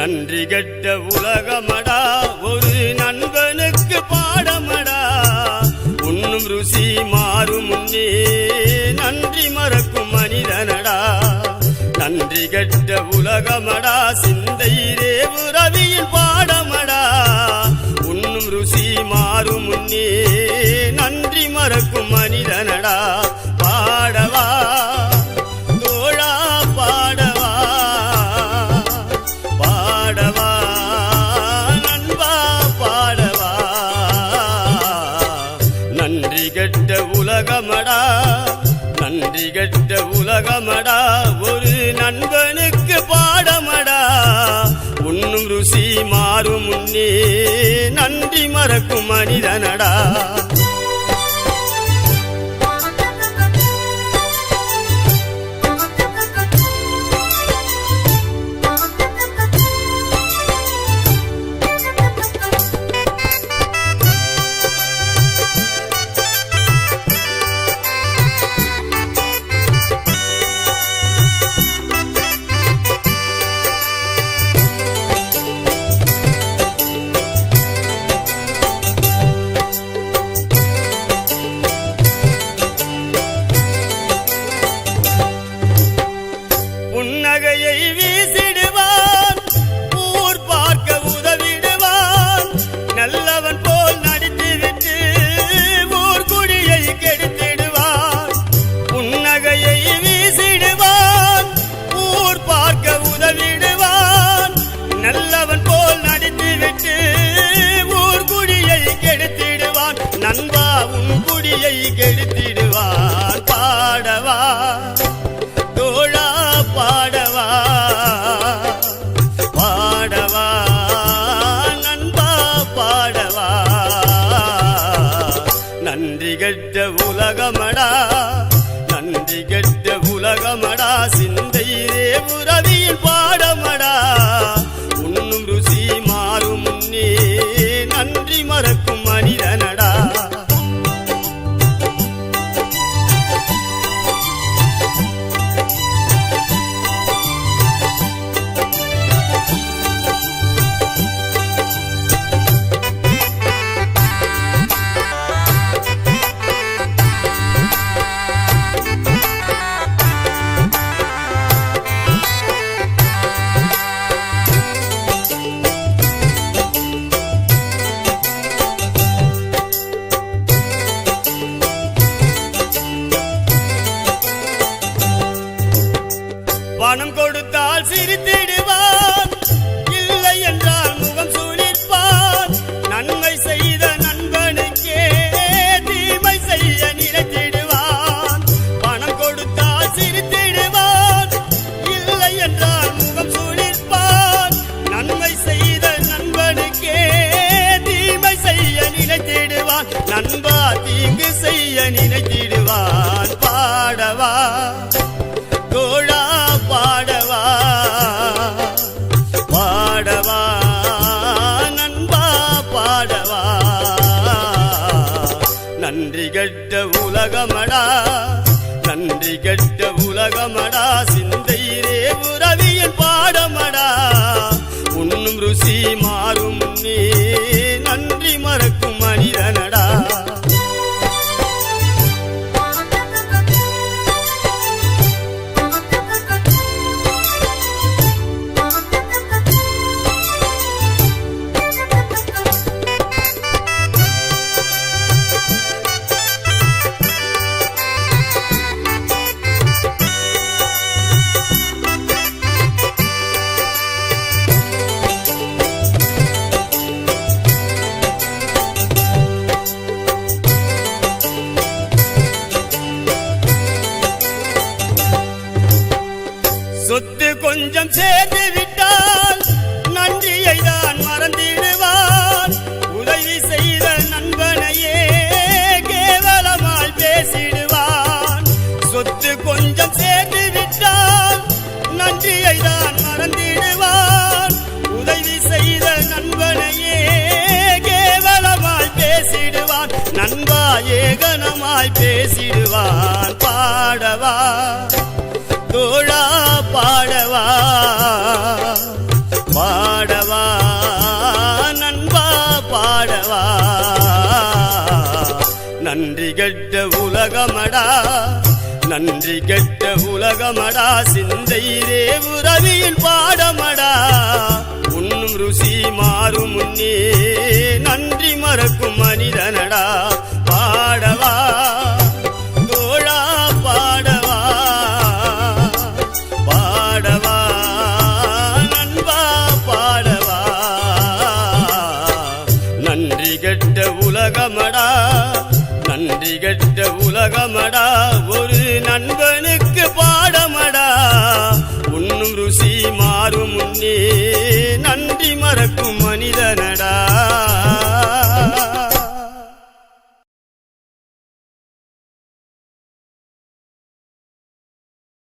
நன்றி கெட்ட உலகமடா ஒரு நண்பனுக்கு பாடமடா உண்ணும் ருசி மாறும் முன்னே நன்றி மறக்கும் மனிதனடா நன்றி கெட்ட உலகமடா சிந்தையிலே உறவியின் பாடமடா உண்ணும் ருசி மாறும் முன்னே நன்றி மறக்கும் மனிதனடா பாடவா தோழா பாடவா பாடவா நண்பா பாடவா நன்றி கெட்ட உலகமடா நன்றி கெட்ட உலகமடா ஒரு நண்பனுக்கு பாடமடா உண்ணும் ருசி மாறும் முன்னே நன்றி மறக்கும் மனிதனடா புன்னகையை வீசிடுவான் ஊர் பார்க்க உதவிடுவான் நல்லவன் போல் நடித்துவிட்டு ஊர் குடியை கெடுத்திடுவான் புன்னகையை வீசிடுவான் ஊர் பார்க்க உதவிடுவான் நல்லவன் போல் நடித்துவிட்டு ஊர் குடியை கெடுத்திடுவான் நண்பா உன் குடியை கெடுத்திடுவான் பாடவா தோழா பாடவா பாடவா நண்பா பாடவா நன்றி கெட்ட உலகமடா நன்றி கெட்ட உலகமடா சிந்தையிலே உறவியின் பாடமடா உண்ணும் ருசி மாறும் முன்னே நன்றி மறக்கும் மனிதனடா பணம் கொடுத்தால் சிரித்திடுவான் இல்லை என்றால் முகம் சுளிப்பான் நன்மை செய்த நண்பனுக்கே தீமை செய்ய நினைத்திடுவான் பணம் கொடுத்தால் சிரித்திடுவான் இல்லை என்றால் முகம் சுளிப்பான் நன்மை செய்த நண்பனுக்கே தீமை செய்ய நினைத்திடுவான் நண்பா தீங்கு செய்ய நினைத்திடுவான் பாடவா தோழா பாடவா பாடவா நண்பா பாடவா நன்றி கெட்ட உலகமடா நன்றி கெட்ட உலகமடா சிந்தையிலே உறவியின் பாடமடா உண்ணும் ருசி மாறும் முன்னே நன்றி மறக்கும் மனிதனடா சொத்து கொஞ்சம் சேர்ந்து விட்டால் நன்றியை தான் மறந்திடுவான் உதவி செய்த நண்பனையே கேவலமாய் பேசிடுவான் சொத்து கொஞ்சம் சேர்ந்து விட்டால் நன்றியை தான் மறந்திடுவான் உதவி செய்த நண்பனையே கேவலமாய் பேசிடுவான் நண்பா ஏகனமாய் பேசிடுவான் பாடவா தோழா பாடவா பாடவா நண்பா பாடவா. நன்றி கெட்ட உலகமடா நன்றி கெட்ட உலகமடா சிந்தையிலே உறவியின் பாடமடா. உண்ணும் ருசி மாறும் முன்னே நன்றி மறக்கும் மனிதனடா. பாடவா தோழா பாடவா பாடவா நண்பா பாடவா. நன்றி கெட்ட உலகமடா நன்றி கெட்ட உலகமடா ஒரு